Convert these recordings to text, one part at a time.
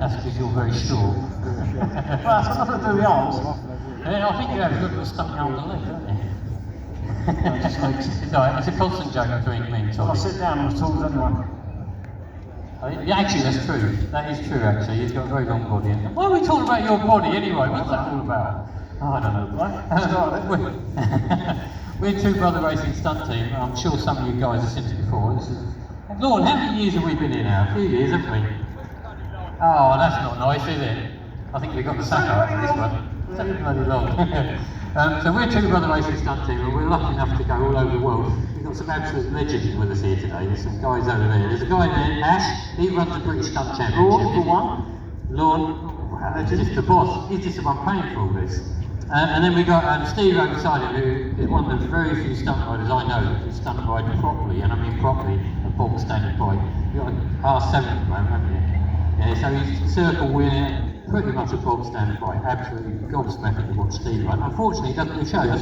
That's because you're very short. Well, that's got nothing to do with the arms. Yeah, I think you have a good stuck on the leg, don't you? It's alright, it's a constant joke between me and Tommy. I'll sit down as tall as anyone. Yeah, actually, that's true. That is true, actually. He's got a very long body. Why are we talking about your body anyway? What's that all about? Oh, I don't know. We're Two Brother Racing Stunt Team. I'm sure some of you guys have seen it before. Lord, how many years have we been here now? A few years, haven't we? Oh, that's not nice, is it? I think we got the sack out for this one. So bloody long. So we're Two Brother Racing Stunt Team, and we're lucky enough to go all over the world. We've got some absolute legends with us here today. There's some guys over there. There's a guy there, Ash. He runs the British Stunt Championship. Lorne, just the boss. He's just the one paying for all this. And then we got Steve over beside him, who is one of the very few stunt riders I know that can stunt ride properly, and I mean properly, a bog standard bike. You've got an R7 at the moment, haven't you? Yeah, so he's circle wheeling, pretty much a bog standard bike. Absolutely gobsmacked to watch Steve ride. Unfortunately, he doesn't do shows.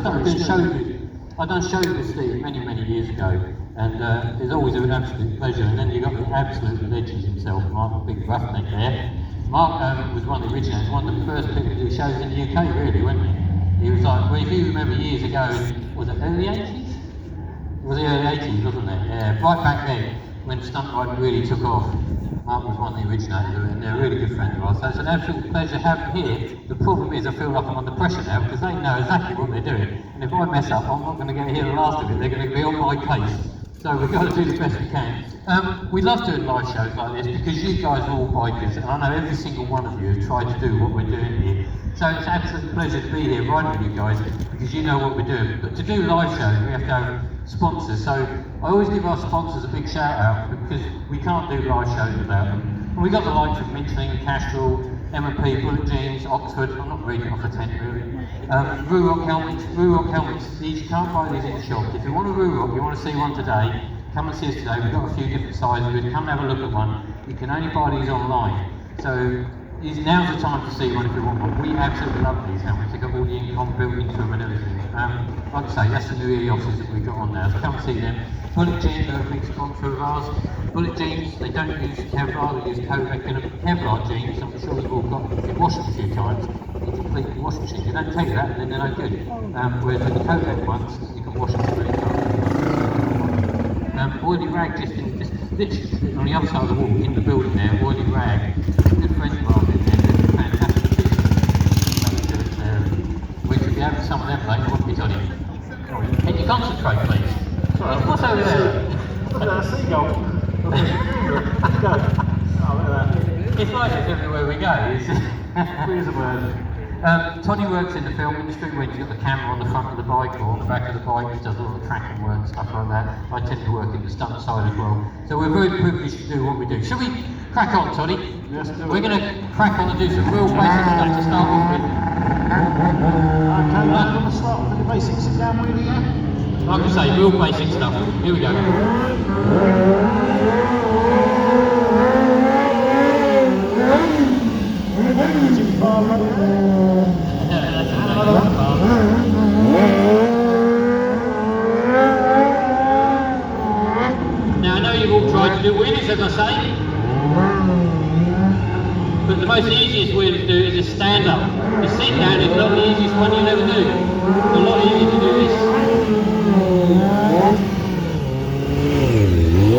I done shows with Steve many, many years ago, and it's always an absolute pleasure. And then you've got the absolute legend himself, Mark, big roughneck there. Mark was one of the originators, one of the first people to do shows in the UK, really, wasn't he? He was like, well, if you remember years ago, was it early 80s? It was the early 80s, wasn't it? Yeah, right back then, when stunt riding really took off, Mark was one of the originators, and they're a really good friend of ours. So it's an absolute pleasure having him here. The problem is, I feel like I'm under pressure now, because they know exactly what they're doing. And if I mess up, I'm not going to get here the last of it. They're going to be on my case. So we've got to do the best we can. We love doing live shows like this because you guys are all bikers, and I know every single one of you have tried to do what we're doing here. So it's an absolute pleasure to be here riding with you guys because you know what we're doing. But to do live shows, we have to have sponsors. So I always give our sponsors a big shout out because we can't do live shows without them. And we got the likes of Michelin, Castrol, FMP, Bullet Jeans, Oxford. I'm not reading off a tent really. Rock helmets. These, you can't buy these in the shop. If you want a Rock, you want to see one today, come and see us today. We've got a few different sizes. Come and have a look at one. You can only buy these online. So now's the time to see one if you want one. We absolutely love these helmets. They've got all the income built into them and everything. Like I say, that's the new Eos's that we've got on now. So come and see them. Bullet Jeans are a big sponsor of ours. Bullet Jeans, they don't use Kevlar, they use KICKBACK in them. Kevlar jeans, I'm sure you've all got, if you've washed them a few times, you completely wash machine. You don't take that and then they're no good. Whereas with the KICKBACK ones, you can wash them really times. Oily Rag just literally on the other side of the wall in the building there, Oily Rag. Good friends of ours in there, they're fantastic people. We should be having some of them later, wouldn't we, Tony? Can you concentrate, please? Sorry, what's over there? Look at that seagull. Oh, look at that. It's like this everywhere we go. Here's a word. Tony works in the film industry when he's got the camera on the front of the bike or on the back of the bike. He does a lot of tracking work and stuff like that. I tend to work in the stunt side as well. So we're very privileged to do what we do. Shall we crack on, Tony? Yes, do it. We're going to crack on and do some real basic stuff to start off with. Okay, I'm going to start with the basics. Sit down, really, yeah? Like I say, real basic stuff. Here we go. Too far, Now I know you've all tried to do wheelies, as I say, but the most easiest wheel to do is a stand up. The sit down is not the easiest one you'll ever do. It's a lot easier to do this.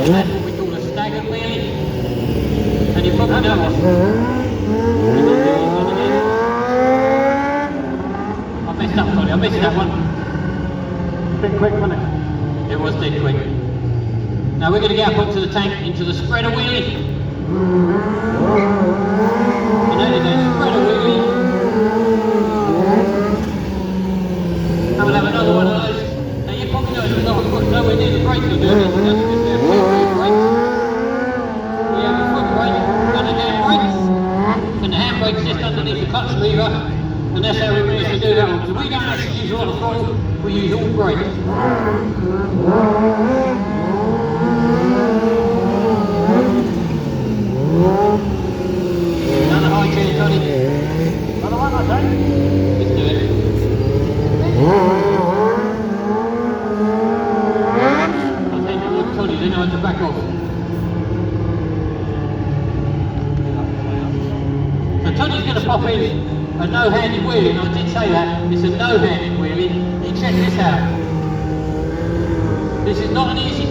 That's what we call a staggered wheelie, and you probably know this. I messed up, Tony. I missed that one. A bit quick, wasn't it? It was dead quick. Now we're going to get up onto the tank, into the spreader wheelie. And then it's spreader wheelie. And we'll have another one of those. Now you probably noticed that I've got nowhere near the brake you're doing this. That's because they're foot brakes. We have a foot brake and a hand brake. And the hand brake's just underneath the clutch lever. And that's how we managed to do that one. So we don't actually use a lot of throttle, we use all brake. Another high chair, Tony. Another one, okay? Let's do it. I think Tony didn't know how to to back off. So Tony's going to pop in a no-handed wheelie, and I did say that, it's a no-handed wheelie. You check this out. This is not an easy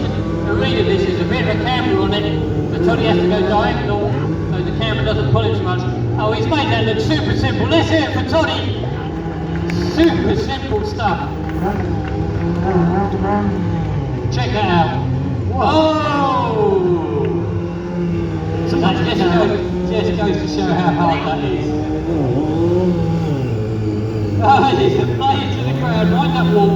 arena, this is a bit of a camber on it, but Tony has to go diagonal, so the camera doesn't pull him so much. Oh, he's made that look super simple. Let's hear it for Tony. Super simple stuff. Check that out. Whoa! So that just goes to show how hard that is. Oh, he's flying to the ground, right that wall.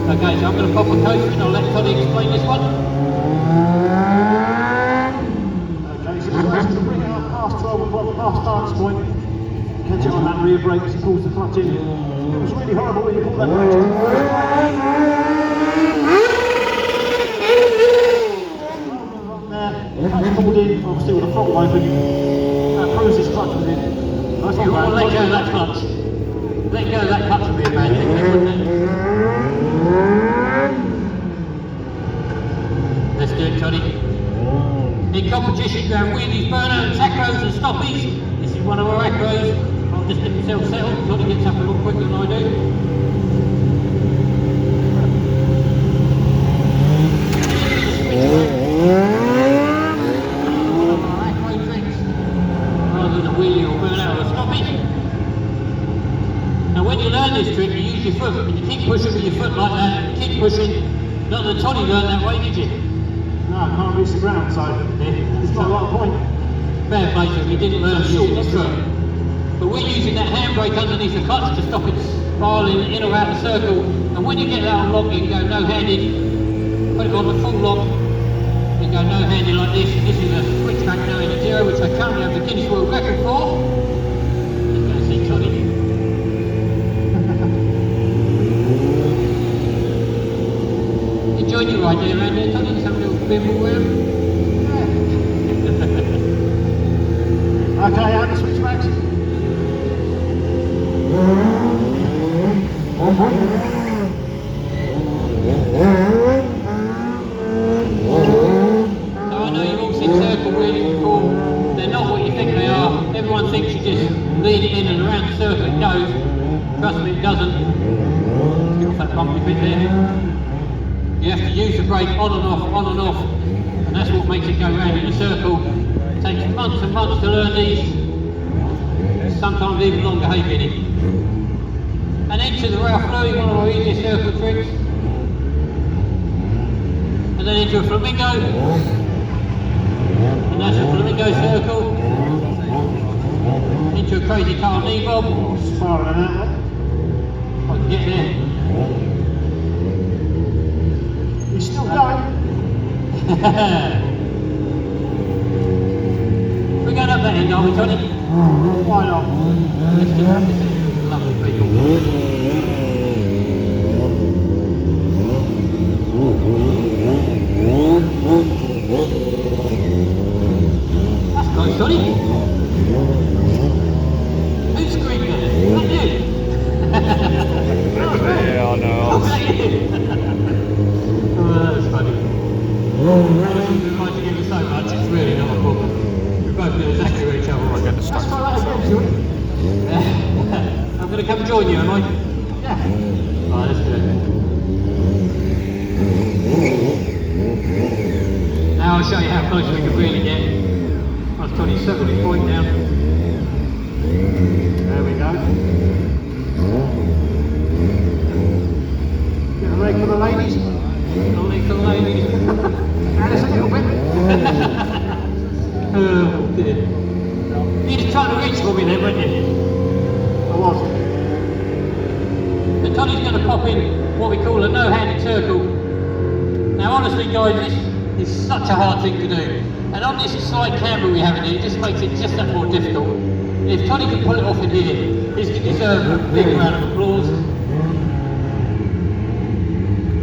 Okay, so I'm going to pop a coaster and I'll let Tony explain this one. Okay, so he's going to bring it up past 12 o'clock, past stance point. Catch it on that rear brake as he pulls the clutch in. It was really horrible when you pulled that clutch in. Clutch pulled in, obviously with the throttle open. That proves his clutch was in. That's not You want to bad. let go of that clutch. Let go of that clutch would be a bad thing, wouldn't it? Let's do it, Tony. In competition, you have wheelies, burnouts, acros and stoppies. This is one of our acros. I'll just get myself settled. Tony gets up a lot quicker than I do. Acro tricks, rather than a wheelie or burnout or a stoppie. Now when you learn this trick, you use your foot, and you keep pushing with your foot like that, and you keep pushing. Not that Tony learned that way, did you? No, I can't reach the ground, so it's not a lot of point. Fair play to him, he didn't learn using his foot. But we're using that handbrake underneath the clutch to stop it spiraling in or out the circle. And when you get that unlocked, you can go no-handed, put it on the full lock, you go no-handed like this. This is a switchback now in a zero, which I currently have the Guinness World Record for. Let's go see Tony. Enjoyed your ride there around there, Tony? Just have a little bimble around? Okay, and the switchbacks. So I know you've all seen circle wheelies before. They're not what you think they are. Everyone thinks you just lean it in and around the circle it goes. Trust me, it doesn't. Get off that bumpy bit there. You have to use the brake on and off, and that's what makes it go round in a circle. It takes months and months to learn these, sometimes even longer, hey Vinny. And into the Ralph Louis, one of our easiest circle tricks. And then into a flamingo, and that's a flamingo circle. Into a crazy car knee bob. Spiraling out there. If I can get there. He's still going. We're going up that end, are we, Tony? Why not? Let's do that. This is lovely people. That's nice, Tony. Who's screaming at us? Is that you? Yeah, I know. Oh, is that you? Oh, that was funny. Honestly, we like to give us so much, it's really not a problem. We both know exactly where each other are. Get the Let's stuff. try that again, shall we? I'm going to come join you, am I? Yeah. Alright, let's do it. Now I'll show you how close we can really get. That's Tony's 70 point now. There we go. Get a leg for the ladies. Only for the ladies. And it's a little bit. Oh dear. You just trying to reach for me then, weren't you? I was. And Tony's going to pop in what we call a no-handed circle. Now honestly guys, this is such a hard thing to do. And on this slight camber we have in here, it just makes it just that more difficult. If Tony can pull it off in here, he's going to deserve a big round of applause.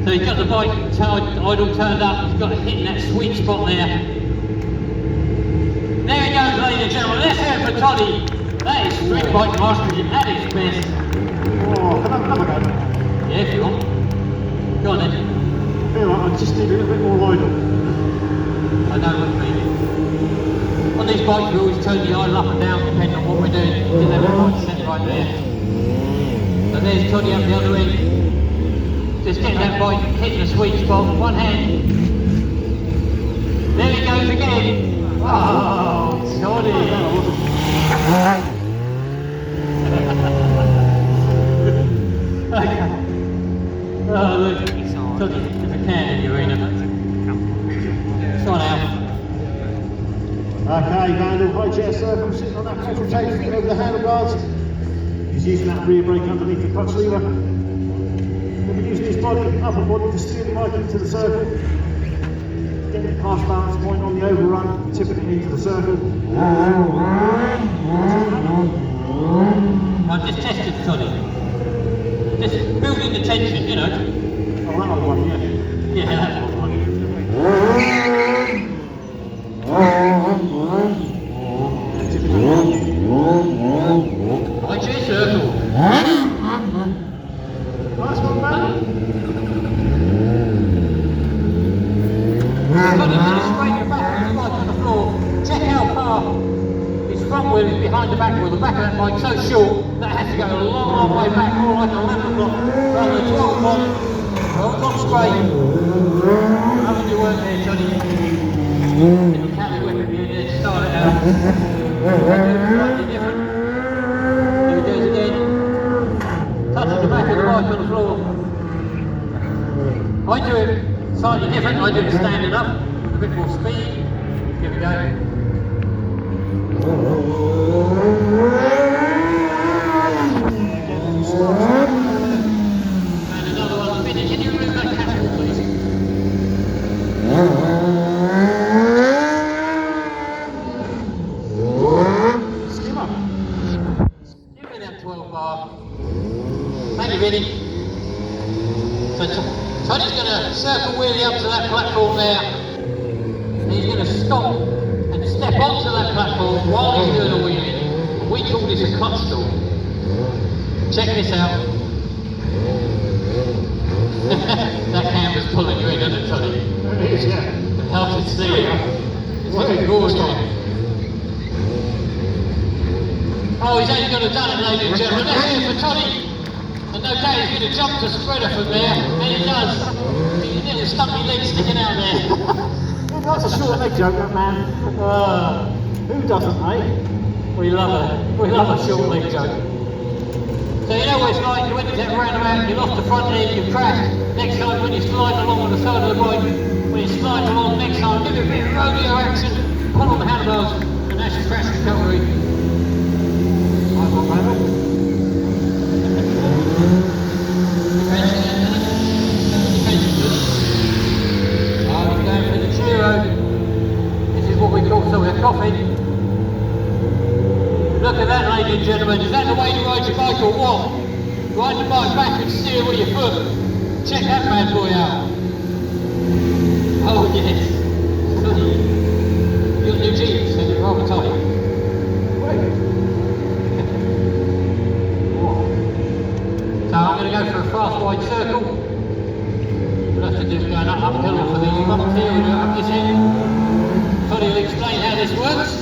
So he's got the bike idle turned up, he's got it hitting that sweet spot there. There he goes, ladies and gentlemen, let's hear it for Tony. That is street bike mastery at its best. Oh, can I have another go? Yeah, if you want. Go on then. I feel like I just need a little bit more idle. I know what you mean. On these bikes we always turn the idle up and down depending on what we're doing. Didn't have it right set right there. So there's Toddy up the other end. Just getting that bike hitting the sweet spot. One hand. There he goes again. Oh, Toddy. Okay. Oh look, Toddy, there's a can in the arena. Sign out. Okay, Vandal, high chair circle, sitting on that petrol tape, feet over the handlebars. He's using that rear brake underneath the clutch lever. He'll be using his body, upper body to steer the bike into the circle. Getting past balance point on the overrun, tipping it into the circle. I've just tested Toddy. Just building the tension, you know. Oh, that one, yeah. Yeah, that's what I want. High chair circle. Nice one, man. Toddy just straight the back of his bike on the floor. Check how far his front wheel is behind the back wheel. The back of that bike's so short that has to go a long, long way back, more like 11 o'clock rather than 12 o'clock. 12 o'clock straight. Having your work there, Toddy. Little cali whip at the end there to start it out. Slightly different. There he goes again. Touching the back of the bike on the floor. I do it slightly different. I do it standing up. A bit more speed. Here we go. And another one. Vinny, can you remove that catch, please? Skimmer. Give me that 12 bar. Thank you, Vinny. So Toddy's going to circle wheelie up to that platform there. And he's going to stop and step onto that platform while he's doing a wheelie. We call this a clutch stall. Check this out. That camera's pulling you in, isn't it, Toddy? It is, yeah. Hard to see it. It's looking gorgeous. Oh, he's only got to done it, ladies and gentlemen. Let's hear for Toddy. And no doubt he's going to jump to spreader from there, and he does. His little stumpy leg sticking out there. That's a short leg joke, that man. Who doesn't, eh? We love a short leg joke. So you know what it's like, you went to that roundabout, you lost the front end, you crashed. Next time when you're sliding along on the side of the bike, when you're sliding along next time, give it a bit of rodeo action, pull on the handlebars, and that's your crash recovery. I've got Randall. He's going for the Chiro. This is what we call so we're coughing. Look at that, ladies and gentlemen. Is that the way to ride your bike or what? Ride the bike back and steer with your foot. Check that bad boy out. Oh yes. Your new jeans, and they're rather tight. So I'm going to go for a fast wide circle. We'll have to do going uphill for these bumps here. We'll do it up this end. Toddy will explain how this works.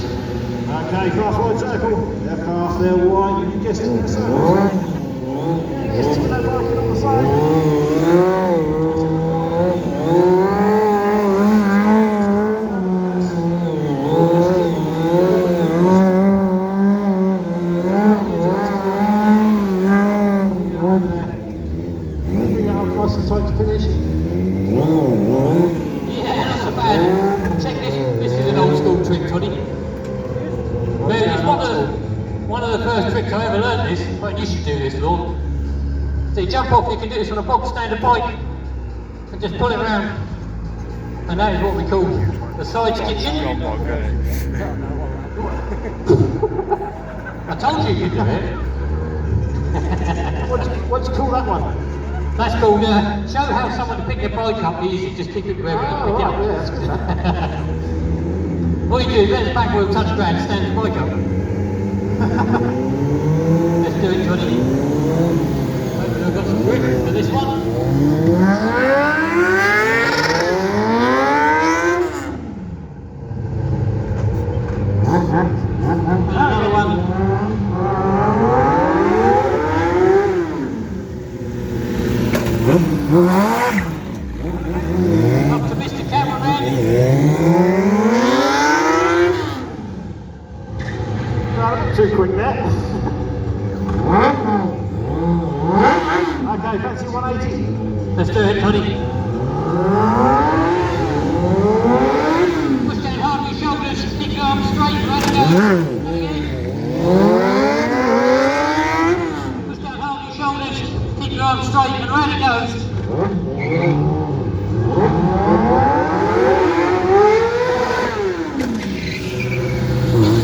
Okay, fast wide circle. They're fast, they're wide, you guessed it, they're circles. Yeah, just tip that bike in on the side. Bring it up nice and tight to finish. Yeah, not so bad. Check this. This is an old school trick, Toddy. It's one of the first tricks I ever learned this, but you should do this, Lord. So you jump off, you can do this on a box standard bike, and just pull it around. And that is what we call the side stitching. I told you you could do it. What do you call that one? That's called show how someone to pick their bike up easy, just keep it wherever you pick it up. Yeah, that's good. All you do is let the back wheel touch ground and stand the bike up. Let's do it, Toddy. Open I've got some grip for this one. Another one. Up to Mr. Cameraman. Too quick there. Okay, fancy 180. Let's do it, Tony. Push down hard with your shoulders, stick your arms straight, right go. Push down hard with your shoulders, stick your arms straight, and round it goes.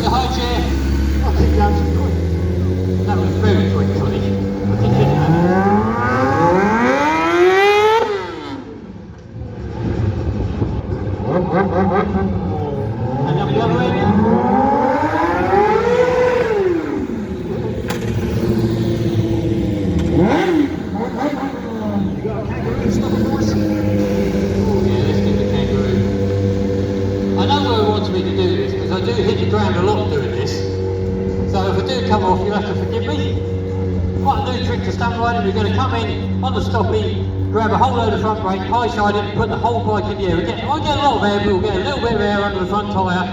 The high chair. I think that's quick. That was very quick, Tony. I think it and up the other end. You got a kangaroo stuff, boys? Yeah, let's do the kangaroo. I know where he wants me to do this, because I do hit the ground a lot doing this. So if I do come off, you'll have to forgive me. Quite a new trick to stunt riding. We're going to come in on the stoppie, grab a whole load of front brake, high side it, and put the whole bike in the air. I get a lot of air, but we'll get a little bit of air under the front tyre.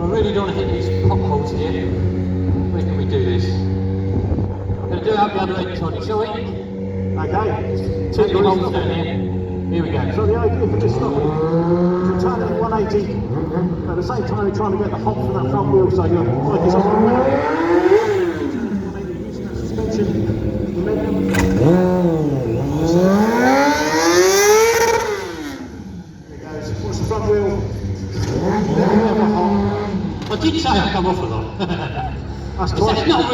I really don't want to hit these potholes here. Where can we do this? We're going to do it up the other end, Tony, shall we? Okay. Two big holes down here. Here we go. So the idea for this stopping is to turn it at 180. At the same time, you're trying to get the hop from that front wheel, so your bike is on the ground. Using that suspension, momentum. There it goes. Watch the front wheel. There we go, the hop. I did say I'd come off a lot. That's It's twice. not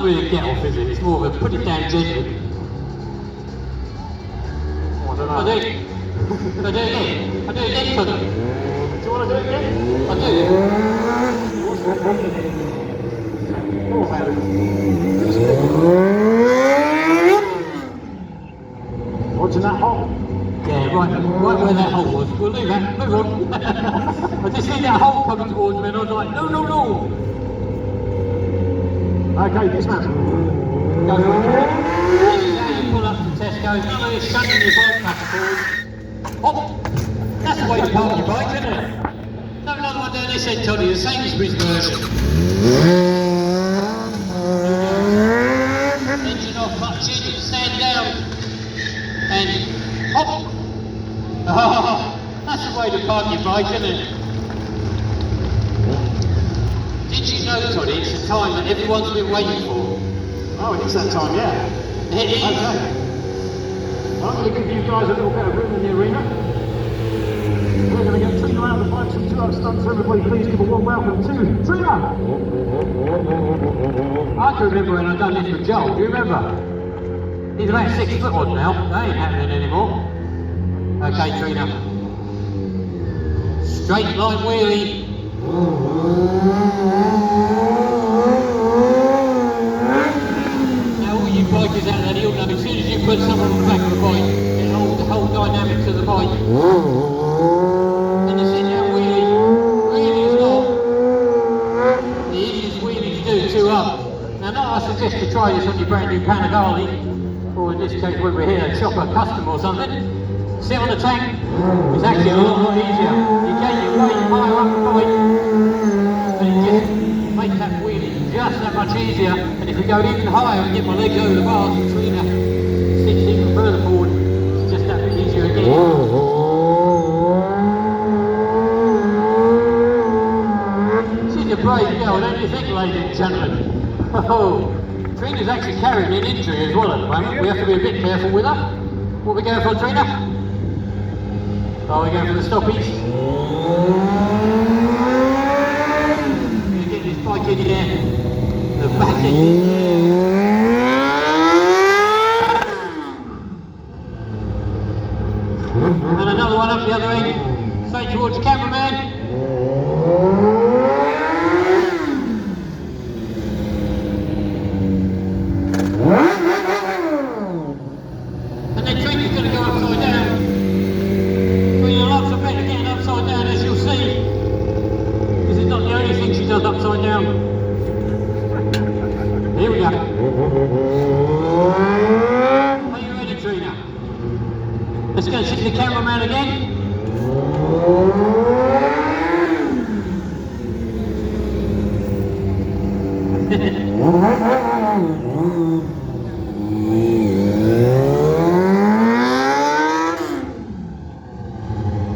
really a get off, is it? It's more of a put it down gently. Oh, I don't I know. do. I do it again. I do it again for them. Do you want to do it again? I do. Oh, Harry. Watching that hop? Yeah, right where that hole was. We'll leave that. Move on. I just see that hole coming towards me and I was like, no, no, no. Okay, dismount. Go for it. This is how you pull up to Tesco's. None of this shunting your bike back and forward. Hop. That's the way to park your bike, isn't it? Have another one down this end, Tony, the Sainsbury's version. Engine off, clutch in, stand down, and hop. Oh, that's the way to park your bike, isn't it? Did you know, Tony, it's the time that everyone's been waiting for? Oh, it is that time, yeah. It is. Okay. Well, I'm going to give you guys a little bit of room in the arena. We're going to get Trina out of the bikes and 2 up stunts. Everybody, please give a warm welcome to Trina. I can remember when I done this with Joel, do you remember? He's about 6 foot odd now, that ain't happening anymore. Okay, Trina. Straight line wheelie. Now all you bikers out there, you'll know, as soon as you put someone on the back of the bike, it holds the whole dynamics of the bike. And the sit down wheelie really is not the easiest wheelie to do, 2 up. Now not I suggest you try this on your brand new Panigale, or in this case when we're here, Chopper Custom or something. Sit on the tank, it's actually a lot easier. You get your weight higher up the bike, and it just makes that wheelie just that much easier. And if you go even higher and get my legs over the bars, Trina sits even further forward, it's just that bit easier again. She's a brave girl, don't you think, ladies and gentlemen? Oh, Trina's actually carrying an injury as well at the moment. We have to be a bit careful with her. What are we going for, Trina? Oh, we're going for the stoppies. We're going to get this bike in here. The back end. And another one up the other end. Straight towards the cameraman. Let's go see the cameraman again.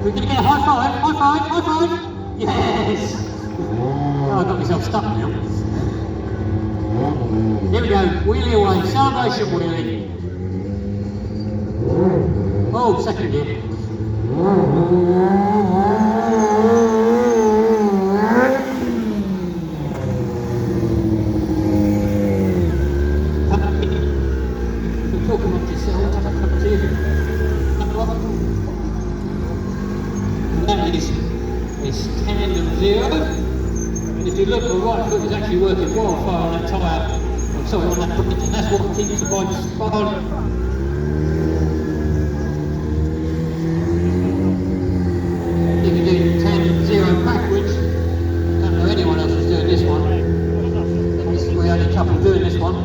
We're going to get a high five, high five, high five. Yes. Oh, I got myself stuck now. Here we go, wheelie away, celebration wheelie. Oh, second gear. You're talking about yourself, have a cup of tea. That is tandem 0. And if you look, the right foot is actually working wildfire on that tyre. I'm sorry, on that foot, and that's what keeps the bike spun. You can do tandem 0 backwards. Don't know anyone else is doing this one. We're only a couple doing this one.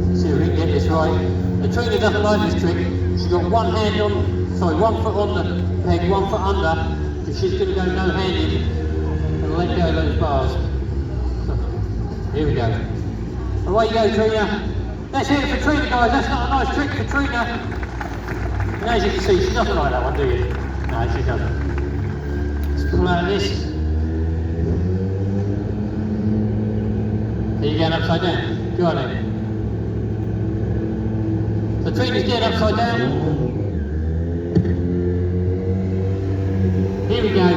Let's see if we can get this right. The trainer doesn't like this trick. She's got one hand on, sorry, one foot on the peg, one foot under. So she's going to go no-handed and let go of those bars. Here we go. Away you go, Trina. Let's hit it for Trina, guys. That's not a nice trick for Trina. And as you can see, she doesn't like that one, do you? No, she doesn't. Let's pull out of this. Are you going upside down? Go on then. So Trina's getting upside down. Here we go.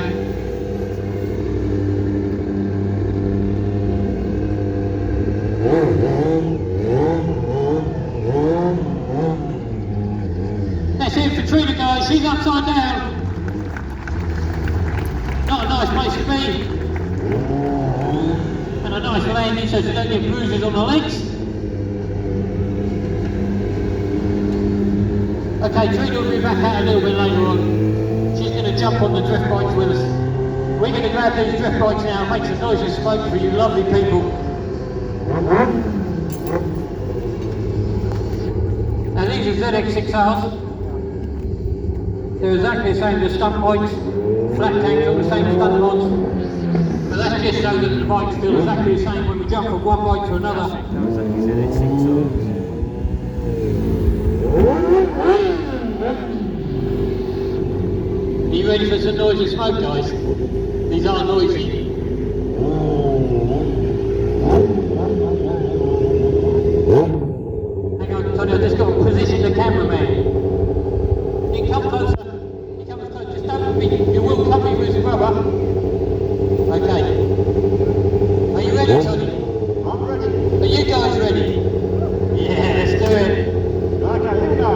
That's it for Trina, guys. She's upside down. Not a nice place to be. And a nice landing so she don't get bruises on the legs. Okay, Trina will be back out a little bit later on. She's going to jump on the drift bikes with us. We're going to grab these drift bikes now and make some noise and smoke for you lovely people. Now these are ZX6Rs. They're exactly the same as stunt bikes, flat tanks, all the same stunt mods. But that's just so that the bikes feel exactly the same when we jump from one bike to another. Are you ready for some noise and smoke, guys? These are noisy. Hang on, Tony, I've just got to position the cameraman. You come closer. You come as close. Just don't be. You will cover you with rubber. Okay. Are you ready, Tony? I'm ready. Are you guys ready? Yeah, let's do it. Okay, here we go.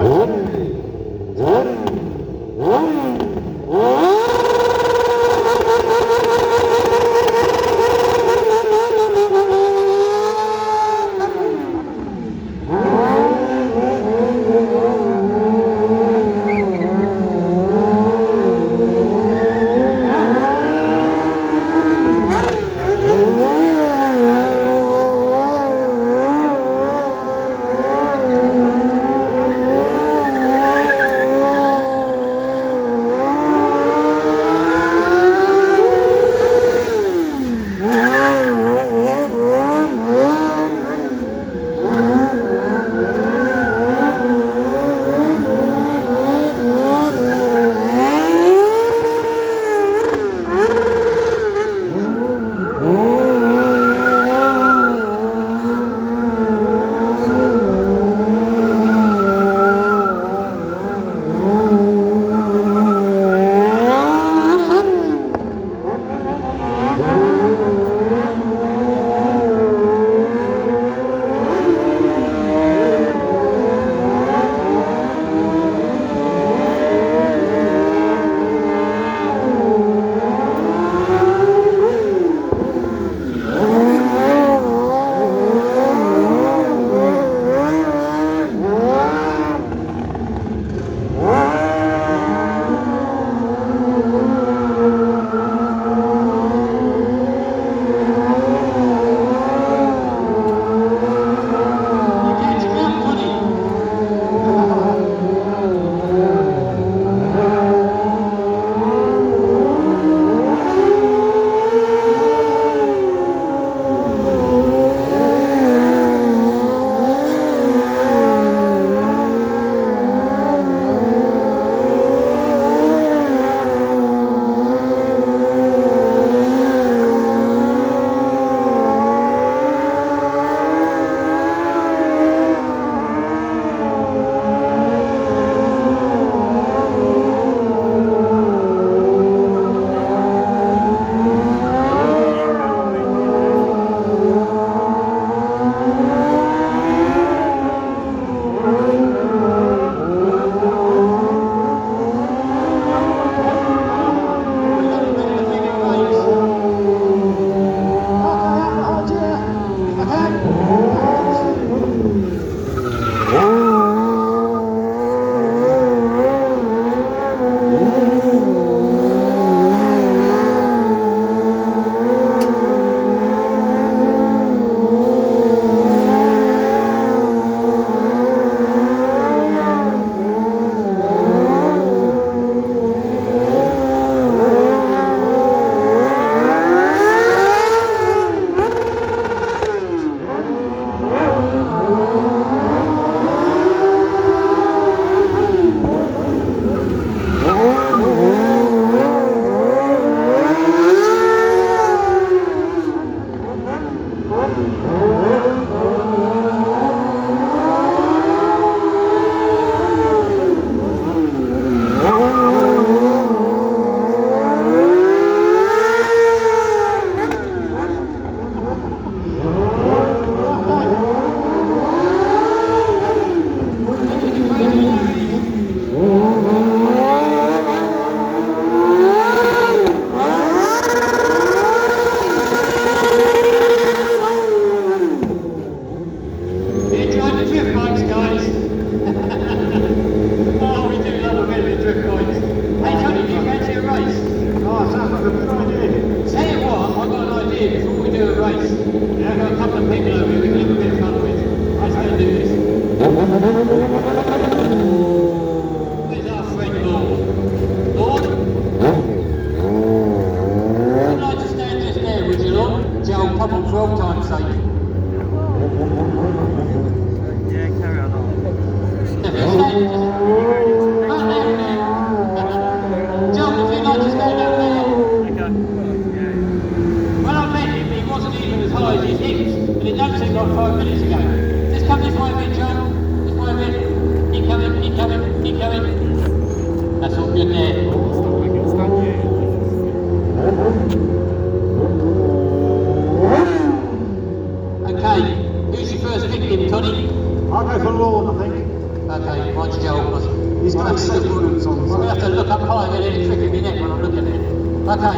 sake. Yeah, carry on. John, if you'd like to stand up there. Okay. When I met him, he wasn't even as high as his hips, and it don't seem like 5 minutes ago. Just come this way a bit, John. This way a bit. Keep coming, keep coming, keep coming. That's all good there. Okay, who's your first victim, Tony? I'll go for Lord, I think. Okay, mine's Joel. He's got safety boots on. I'm going to have to look up high and get a trick in my neck when I'm looking at it. Okay,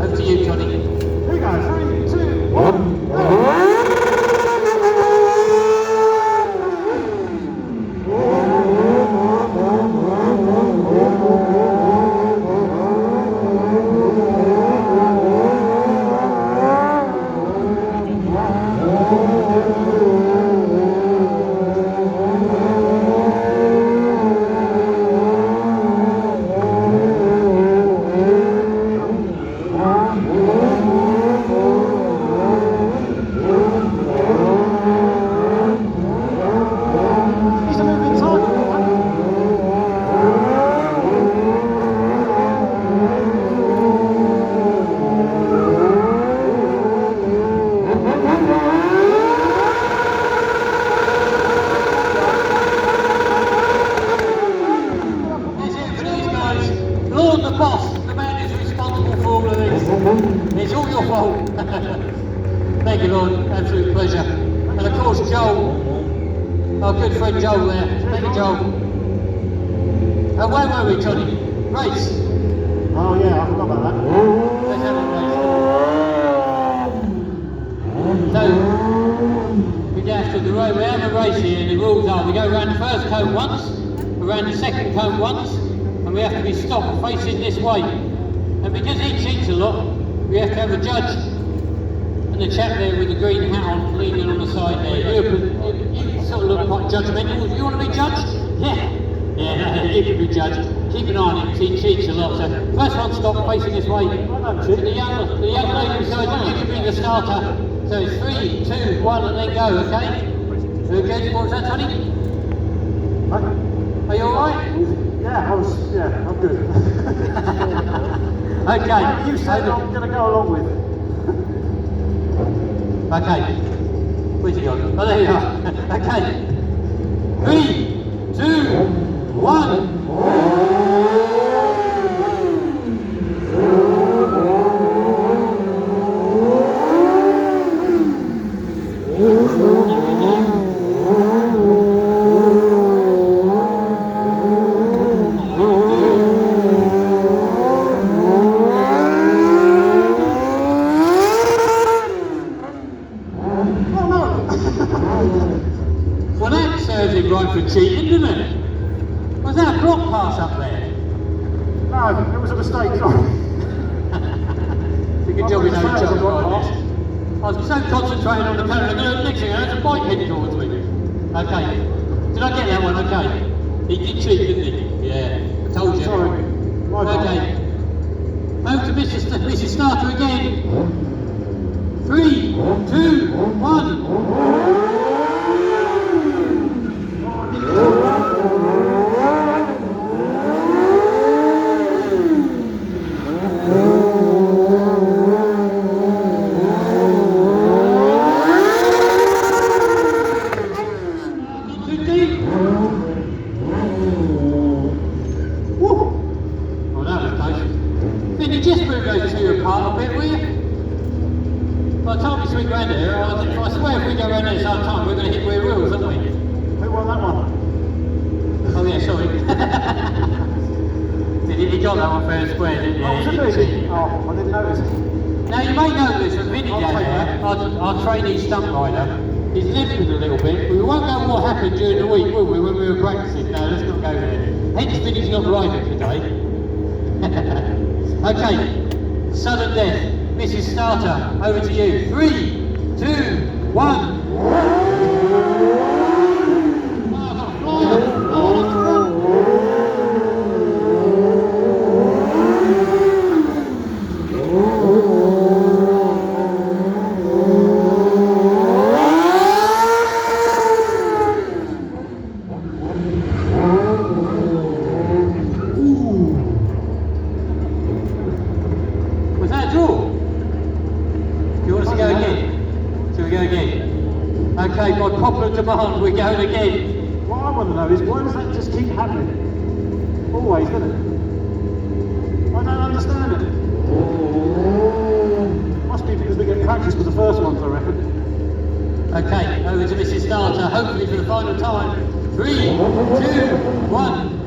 over to you, Tony. Here we go, 3, 2, 1, go! Lord the boss, the man who's responsible for all of this. It's all your fault. Thank you, Lord. Absolute pleasure. And of course, Joel, our good friend Joel there. Thank you, Joel. And where were we, Tony? Race. Oh yeah, I forgot about that. Let's have a race. So, we go after the road. We have a race here, and the rules are we go around the first cone once, around the second cone once, and we have to be stopped facing this way. And because he cheats a lot, we have to have a judge. And the chap there with the green hat on, leaning on the side there, you sort of look quite judgmental. Do you want to be judged? Yeah. Yeah, he can be judged. Keep an eye on him, 'cause he cheats a lot. So, first one stop facing this way. The young lady beside you can be the starter. So it's 3, 2, 1, and then go, okay? Okay, what was that, Tony? Are you alright? Yeah, I'm good. Okay. You said I'm going to go along with. Okay. Where's he gone? Oh, there you are. Okay. 3, 2, 1. Well, that serves him right for cheating, didn't it? Was that a block pass up there? No, it was a mistake, sorry. It's a good job we know each other right there. I was so concentrated on the camera, and next thing I had a bike heading towards me. Okay. Did I get that one? Okay. He did cheat, didn't he? Yeah. I told you. Sorry. My bad. Okay. Over to Mrs. Starter again. 3, 2, 1. By the time we swing round here, I swear if we go round there some time, we're going to hit rear wheels, aren't we? Who won that one? Oh yeah, sorry. He got that one fair and square, didn't he? Oh, was it me? Oh, I didn't notice. Now you may notice that Vinny down there, our trainee stunt rider, he's limping a little bit. We won't know what happened during the week, will we, when we were practicing? No, let's not go there. Hence Vinny's not riding today. Okay, sudden death. Mrs. Starter, over to you. 3, 2, 1. Okay, by popular demand, we're going again. What I want to know is why does that just keep happening? Always, doesn't it? I don't understand it. Must be because we get practice with the first ones, I reckon. Okay, over to Mrs. Starter, hopefully for the final time. 3, 2, 1.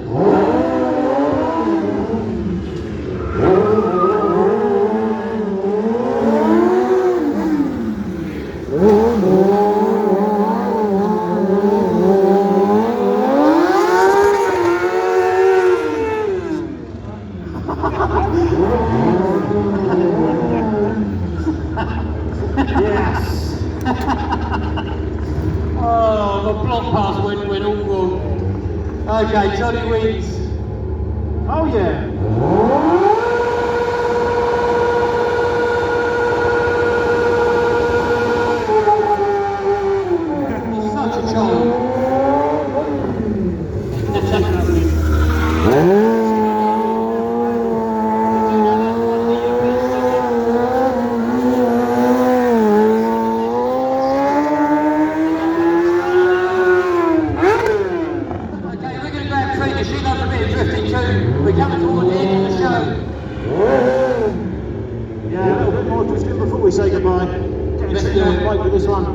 Yes! Oh, the block pass went all wrong. Okay, Johnny wins. Oh yeah! He's such a child. We're coming towards the end of the show. Yeah, a little bit more drifting before we say goodbye. Getting Let's straight do on it. the bike with this one.